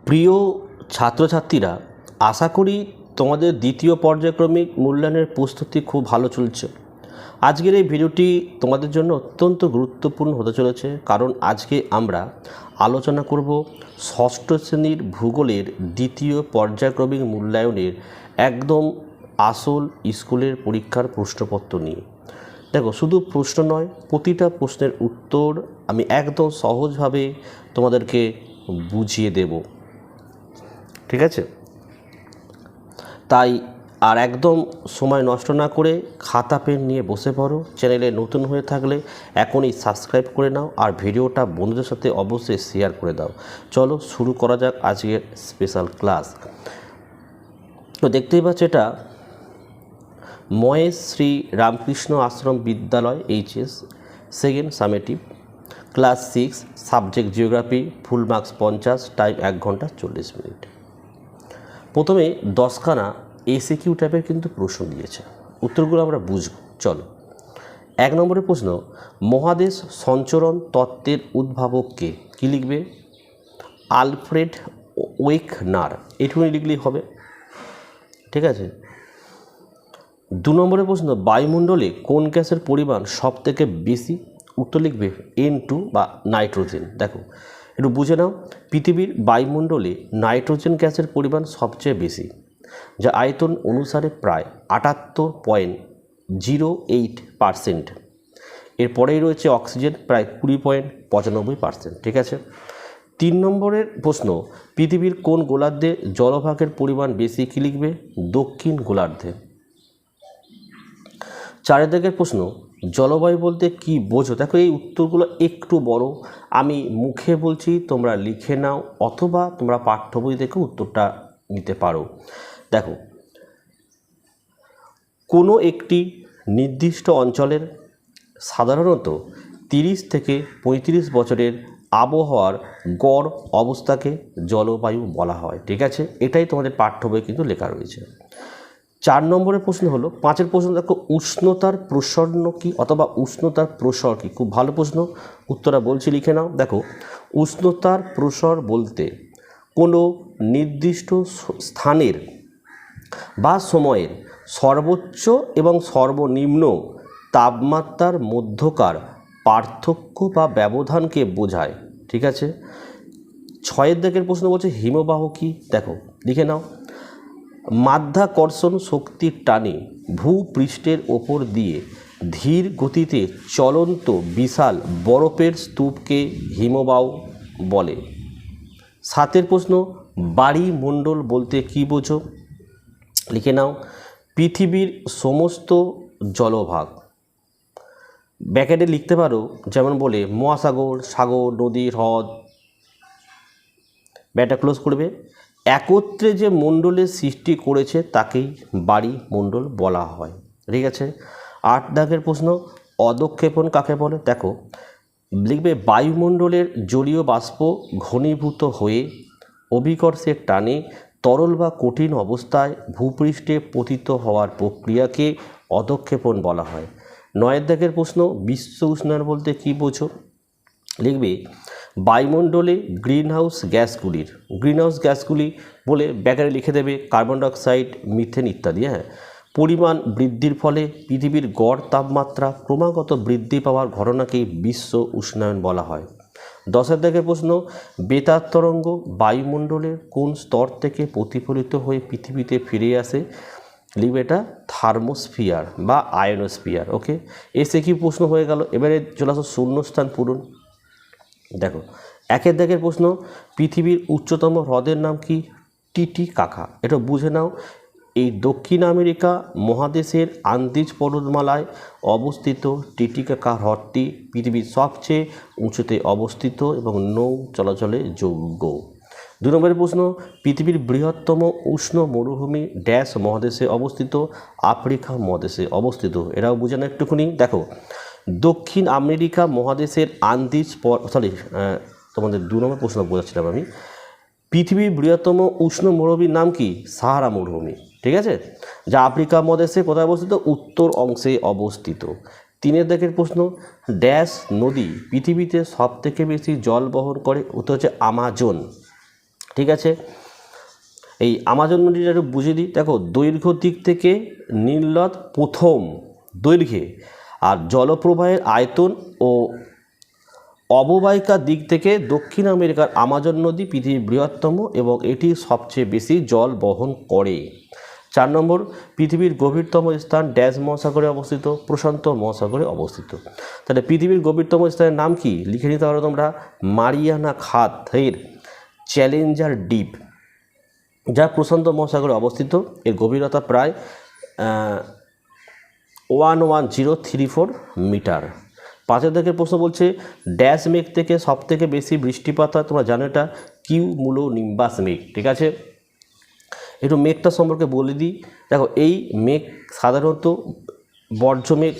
প্রিয় ছাত্রছাত্রীরা, আশা করি তোমাদের দ্বিতীয় পর্যায়ক্রমিক মূল্যায়নের প্রস্তুতি খুব ভালো চলছে। আজকের এই ভিডিওটি তোমাদের জন্য অত্যন্ত গুরুত্বপূর্ণ হতে চলেছে, কারণ আজকে আমরা আলোচনা করব ষষ্ঠ শ্রেণীর ভূগোলের দ্বিতীয় পর্যায়ক্রমিক মূল্যায়নের একদম আসল স্কুলের পরীক্ষার প্রশ্নপত্র নিয়ে। দেখো, শুধু প্রশ্ন নয়, প্রতিটা প্রশ্নের উত্তর আমি একদম সহজভাবে তোমাদেরকে বুঝিয়ে দেব। ঠিক আছে? তাই আর একদম সময় নষ্ট না করে খাতা পেন নিয়ে বসে পড়ো। চ্যানেলে নতুন হয়ে থাকলে এখনই সাবস্ক্রাইব করে নাও, আর ভিডিওটা বন্ধুদের সাথে অবশ্যই শেয়ার করে দাও। চলো শুরু করা যাক আজকের স্পেশাল ক্লাস। তো দেখতেই পাচ্ছ, এটা মহেশ শ্রী রামকৃষ্ণ আশ্রম বিদ্যালয় HS second summative, class 6, subject geography, full marks 50, time 1 ঘন্টা 40 মিনিট। প্রথমে 10খানা এসিকিউ টাইপের কিন্তু প্রশ্ন দিয়েছে, উত্তরগুলো আমরা বুঝব। চলো, 1 নম্বরের প্রশ্ন, মহাদেশ সঞ্চরণ তত্ত্বের উদ্ভাবককে কী লিখবে? আলফ্রেড ওয়েগনার, এটুকুনি লিখলেই হবে। ঠিক আছে। 2 নম্বরের প্রশ্ন, বায়ুমণ্ডলে কোন গ্যাসের পরিমাণ সবথেকে বেশি? উত্তর লিখবে N2 বা নাইট্রোজেন। দেখো, একটু বুঝে নাও, পৃথিবীর বায়ুমণ্ডলে নাইট্রোজেন গ্যাসের পরিমাণ সবচেয়ে বেশি, যা আয়তন অনুসারে প্রায় 78.08%। এরপরেই রয়েছে অক্সিজেন, প্রায় 20.95%। ঠিক আছে। 3 নম্বরের প্রশ্ন, পৃথিবীর কোন গোলার্ধে জলভাগের পরিমাণ বেশি? কী লিখবে? দক্ষিণ গোলার্ধে। 4 দাগের প্রশ্ন, জলবায়ু বলতে কি বোঝো? দেখো, এই উত্তরগুলো একটু বড়, আমি মুখে বলছি, তোমরা লিখে নাও, অথবা তোমরা পাঠ্য বই দেখে উত্তরটা নিতে পারো। দেখো, কোনো একটি নির্দিষ্ট অঞ্চলের সাধারণত 30 থেকে 35 বছরের আবহাওয়ার গড় অবস্থাকে জলবায়ু বলা হয়। ঠিক আছে, এটাই তোমাদের পাঠ্য বই কিন্তু লেখা রয়েছে। 4 নম্বরের প্রশ্ন হলো, 5 প্রশ্ন দেখো, উষ্ণতার প্রসরণ কি অথবা উষ্ণতার প্রসর কি? খুব ভালো প্রশ্ন, উত্তরটা বলছি, লিখে নাও। দেখো, উষ্ণতার প্রসর বলতে কোনো নির্দিষ্ট স্থানের বা সময়ের সর্বোচ্চ এবং সর্বনিম্ন তাপমাত্রার মধ্যকার পার্থক্য বা ব্যবধানকে বোঝায়। ঠিক আছে। 6 দাগের প্রশ্ন বলছে, হিমবাহ কি? দেখো, লিখে নাও। মাধ্যাকর্ষণ শক্তির টানে ভূপৃষ্ঠের ওপর দিয়ে ধীর গতিতে চলন্ত বিশাল বরফের স্তূপকে হিমবাহ বলে। 7 প্রশ্ন, বায়ুমণ্ডল বলতে কি বোঝো? লিখে নাও। পৃথিবীর সমস্ত জলভাগ, ব্র্যাকেটে লিখতে পারো, যেমন বলে মহাসাগর, সাগর, নদী, হ্রদ, ব্যাটা ক্লোজ করবে, একত্রে যে মণ্ডলের সৃষ্টি করেছে তাকেই বায়ুমণ্ডল বলা হয়। ঠিক আছে। 8 দাগের প্রশ্ন, অধঃক্ষেপণ কাকে বলে? দেখো, লিখবে বায়ুমণ্ডলের জলীয় বাষ্প ঘনীভূত হয়ে অভিকর্ষের টানে তরল বা কঠিন অবস্থায় ভূপৃষ্ঠে পতিত হওয়ার প্রক্রিয়াকে অধঃক্ষেপণ বলা হয়। 9 দাগের প্রশ্ন, বিশ্ব উষ্ণায়ন বলতে কি বোঝো? লিখবে বায়ুমণ্ডলে গ্রিনহাউস গ্যাসগুলি বলে ব্যাকারে লিখে দেবে কার্বন ডাইঅক্সাইড, মিথেন ইত্যাদি। পরিমাণ বৃদ্ধির ফলে পৃথিবীর গড় তাপমাত্রা ক্রমাগত বৃদ্ধি পাওয়ার ঘটনাকেই বিশ্ব উষ্ণায়ন বলা হয়। 10 দাগের প্রশ্ন, বেতার তরঙ্গ বায়ুমণ্ডলের কোন স্তর থেকে প্রতিফলিত হয়ে পৃথিবীতে ফিরে আসে? লিখবে এটা থার্মোস্ফিয়ার বা আয়নোস্ফিয়ার। ওকে, এসে কি প্রশ্ন হয়ে গেল। এবারে চলে আসো শূন্যস্থান পূরণ। দেখো, 1 দাগের প্রশ্ন, পৃথিবীর উচ্চতম হ্রদের নাম কি? টিটিকাকা। এটা বুঝে নাও। এই দক্ষিণ আমেরিকা মহাদেশের আন্দিজ পর্বতমালায় অবস্থিত টিটিকাকা হ্রদটি পৃথিবীর সবচেয়ে উঁচুতে অবস্থিত এবং নৌ চলাচলে যোগ্য। 2 নম্বরের প্রশ্ন, পৃথিবীর বৃহত্তম উষ্ণ মরুভূমি ড্যাশ মহাদেশে অবস্থিত? আফ্রিকা মহাদেশে অবস্থিত। এরাও বুঝে না একটুখানি। দেখো, দক্ষিণ আমেরিকা মহাদেশের তোমাদের 2 নম্বর প্রশ্ন বোঝাচ্ছিলাম আমি। পৃথিবীর বৃহত্তম উষ্ণ মরুভূমির নাম কি? সাহারা মরুভূমি। ঠিক আছে, যা আফ্রিকা মহাদেশে কোথায় অবস্থিত? উত্তর অংশে অবস্থিত। 3 দাগের প্রশ্ন, ড্যাশ নদী পৃথিবীতে সবথেকে বেশি জল বহন করে? উত্তর হচ্ছে আমাজন। ঠিক আছে। এই আমাজন নদীটা একটু বুঝিয়ে দিই। দেখো দৈর্ঘ্য দিক থেকে নীল নদ প্রথম দৈর্ঘ্যে, আর জলপ্রবাহের আয়তন ও অববাহিকার দিক থেকে দক্ষিণ আমেরিকার আমাজন নদী পৃথিবীর বৃহত্তম এবং এটি সবচেয়ে বেশি জল বহন করে। 4 নম্বর, পৃথিবীর গভীরতম স্থান ড্যাশ মহাসাগরে অবস্থিত, প্রশান্ত মহাসাগরে অবস্থিত। তাহলে পৃথিবীর গভীরতম স্থানের নাম কি লিখে নিতে পারো তোমরা, মারিয়ানা খাতের চ্যালেঞ্জার ডিপ, যা প্রশান্ত মহাসাগরে অবস্থিত। এর গভীরতা প্রায় 11034 মিটার। 5 দাগের প্রশ্ন বলছে ড্যাশ মেঘ থেকে সবথেকে বেশি বৃষ্টিপাত হয়, তোমরা জানো এটা কিউমুলোনিম্বাস মেঘ। ঠিক আছে, একটু মেঘটা সম্পর্কে বলে দিই। দেখো এই মেঘ সাধারণত বর্জ্য মেঘ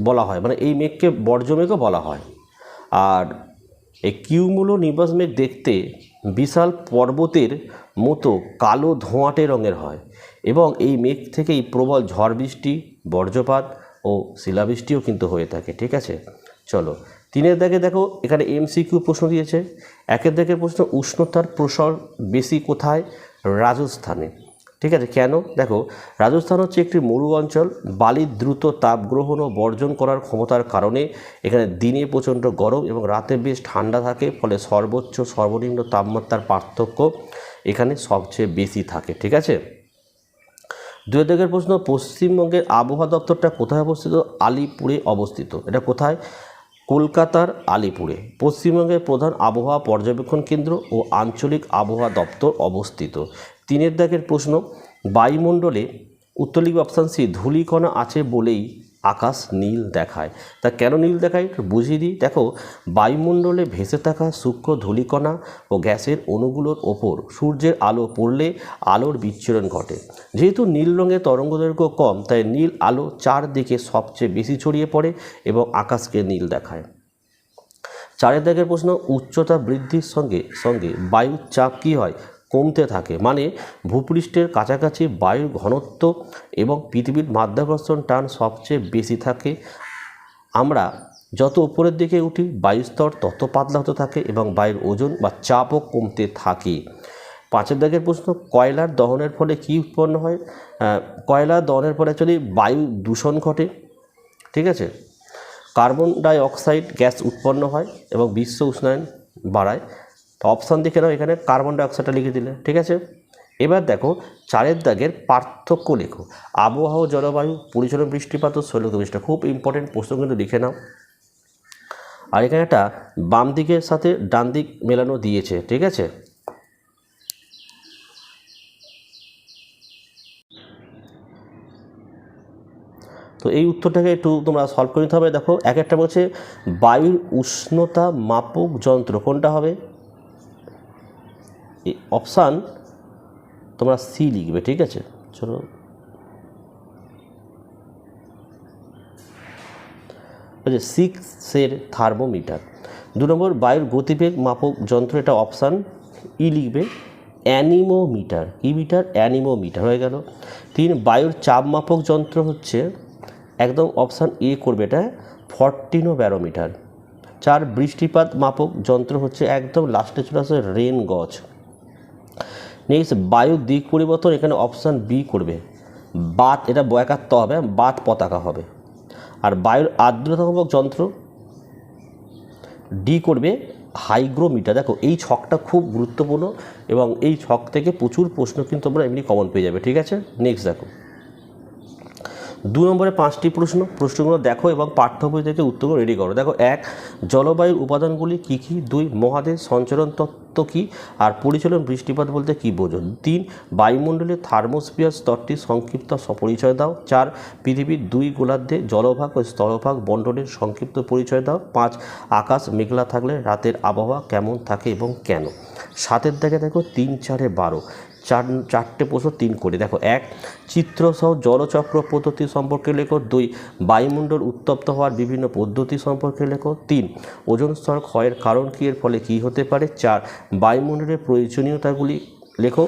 বলা হয়, মানে এই মেঘকে বর্জ্য মেঘও বলা হয়। আর এই কিউমুলোনিম্বাস মেঘ দেখতে বিশাল পর্বতের মতো কালো ধোঁয়াটে রঙের হয় এবং এই মেঘ থেকেই প্রবল ঝড় বৃষ্টি, বজ্রপাত ও শিলাবৃষ্টিও কিন্তু হয়ে থাকে। ঠিক আছে, চলো 3 দাগে দেখো এখানে এমসিকিউ প্রশ্ন দিয়েছে। 1 দাগের প্রশ্ন উষ্ণতার প্রসার বেশি কোথায়, রাজস্থানে। ঠিক আছে, কেন? দেখো রাজস্থান হচ্ছে একটি মরু অঞ্চল, বালির দ্রুত তাপ গ্রহণ ও বর্জন করার ক্ষমতার কারণে এখানে দিনে প্রচণ্ড গরম এবং রাতে বেশ ঠান্ডা থাকে, ফলে সর্বোচ্চ সর্বনিম্ন তাপমাত্রার পার্থক্য এখানে সবচেয়ে বেশি থাকে। ঠিক আছে, 2 দাগের প্রশ্ন পশ্চিমবঙ্গের আবহাওয়া দপ্তরটা কোথায় অবস্থিত, আলিপুরে অবস্থিত। এটা কোথায়, কলকাতার আলিপুরে। পশ্চিমবঙ্গের প্রধান আবহাওয়া পর্যবেক্ষণ কেন্দ্র ও আঞ্চলিক আবহাওয়া দপ্তর অবস্থিত। 3 দাগের প্রশ্ন বায়ুমণ্ডলে উত্তর লিখবে অপশান সি, ধূলিকণা আছে বলেই আকাশ নীল দেখায়। তা কেন নীল দেখায় একটু বুঝিয়ে দিই। দেখো বায়ুমণ্ডলে ভেসে থাকা সূক্ষ্ম ধূলিকণা ও গ্যাসের অণুগুলোর ওপর সূর্যের আলো পড়লে আলোর বিচ্ছুরণ ঘটে। যেহেতু নীল রঙের তরঙ্গদৈর্ঘ্য কম, তাই নীল আলো চারদিকে সবচেয়ে বেশি ছড়িয়ে পড়ে এবং আকাশকে নীল দেখায়। 4 দাগের প্রশ্ন উচ্চতা বৃদ্ধির সঙ্গে সঙ্গে বায়ুর চাপ কী হয়, কমতে থাকে। মানে ভূপৃষ্ঠের কাছাকাছি বায়ুর ঘনত্ব এবং পৃথিবীর মাধ্যাকর্ষণ টান সবচেয়ে বেশি থাকে। আমরা যত উপরের দিকে উঠি বায়ুস্তর তত পাতলা হতে থাকে এবং বায়ুর ওজন বা চাপও কমতে থাকে। 5 দাগের প্রশ্ন কয়লার দহনের ফলে কী উৎপন্ন হয়, কয়লা দহনের ফলে অ্যাকচুয়ালি বায়ু দূষণ ঘটে। ঠিক আছে, কার্বন ডাই অক্সাইড গ্যাস উৎপন্ন হয় এবং বিশ্ব উষ্ণায়ন বাড়ায়। তো অপশান দেখে নাও, এখানে কার্বন ডাই অক্সাইডটা লিখে দিলে। ঠিক আছে, এবার দেখো 4 দাগের পার্থক্য লেখো, আবহাওয়া, জলবায়ু, পরিচালন, বৃষ্টিপাত ও শৈলগ্র বৃষ্টি। খুব ইম্পর্টেন্ট প্রশ্ন, কিন্তু লিখে নাও। আর এখানে একটা বাম দিকের সাথে ডান দিক মেলানো দিয়েছে। ঠিক আছে, তো এই উত্তরটাকে একটু তোমরা সলভ করে নিতে হবে। দেখো এক একটা বলছে বায়ুর উষ্ণতা মাপক যন্ত্র কোনটা হবে, এই অপশান তোমরা সি লিখবে। ঠিক আছে, চলো বলছে 6 থার্মোমিটার। 2 নম্বর বায়ুর গতিবেগ মাপক যন্ত্র, এটা অপশান ই লিখবে, অ্যানিমোমিটার। কি মিটার, অ্যানিমোমিটার হয়ে গেল। 3 বায়ুর চাপ মাপক যন্ত্র হচ্ছে একদম অপশান এ করবে, এটা 14 ব্যারোমিটার। 4 বৃষ্টিপাত মাপক যন্ত্র হচ্ছে একদম লাস্টে চলে আসে রেন গজ। নেক্সট বায়ুর দিক পরিবর্তন, এখানে অপশান বি করবে, বাত, এটা বয়াকাত্ত হবে, বাত পতাকা হবে। আর বায়ুর আর্দ্রতা মাপক যন্ত্র ডি করবে হাইগ্রোমিটার। দেখো এই ছকটা খুব গুরুত্বপূর্ণ এবং এই ছক থেকে প্রচুর প্রশ্ন কিন্তু তোমরা এমনি কমন পেয়ে যাবে। ঠিক আছে, নেক্সট দেখো 2 নম্বরে 5টি প্রশ্নগুলো দেখো এবং পাঠ্য বই থেকে উত্তরগুলো রেডি করো। দেখো 1 জলবায়ুর উপাদানগুলি কী কী, 2 মহাদেশ সঞ্চরণ তত্ত্ব কী, আর পরিচালন বৃষ্টিপাত বলতে কী বোঝো। 3 বায়ুমণ্ডলের থার্মোস্ফিয়ার স্তরটি সংক্ষিপ্ত পরিচয় দাও। 4 পৃথিবীর 2 গোলার্ধে জলভাগ ও স্থলভাগ বন্টনের সংক্ষিপ্ত পরিচয় দাও। 5 আকাশ মেঘলা থাকলে রাতের আবহাওয়া কেমন থাকে এবং কেন। 7 দাগে দেখো 3 4 12 চারটে প্রশ্ন 3 করে। দেখো 1 চিত্রসহ জলচক্র পদ্ধতি সম্পর্কে লেখো। 2 বায়ুমণ্ডল উত্তপ্ত হওয়ার বিভিন্ন পদ্ধতি সম্পর্কে লেখো। 3 ওজোন স্তর ক্ষয়ের কারণ কী, এর ফলে কী হতে পারে। 4 বায়ুমণ্ডলের প্রয়োজনীয়তাগুলি লেখো।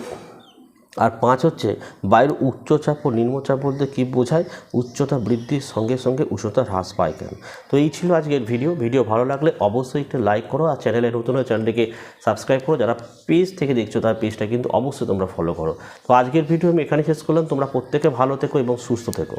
আর 5 হচ্ছে বায়ুর উচ্চচাপ ও নিম্নচাপ বলতে কী বোঝায়? উচ্চতা বৃদ্ধির সঙ্গে সঙ্গে উষ্ণতা হ্রাস পায় কেন? তো এই ছিল আজকের ভিডিও ভালো লাগলে অবশ্যই একটা লাইক করো, আর চ্যানেলে নতুন হয়ে চ্যানেলটিকে সাবস্ক্রাইব করো। যারা পেজ থেকে দেখছো তার পেজটা কিন্তু অবশ্যই তোমরা ফলো করো। তো আজকের ভিডিও আমি এখানে শেষ করলাম। তোমরা প্রত্যেকে ভালো থেকো এবং সুস্থ থেকো।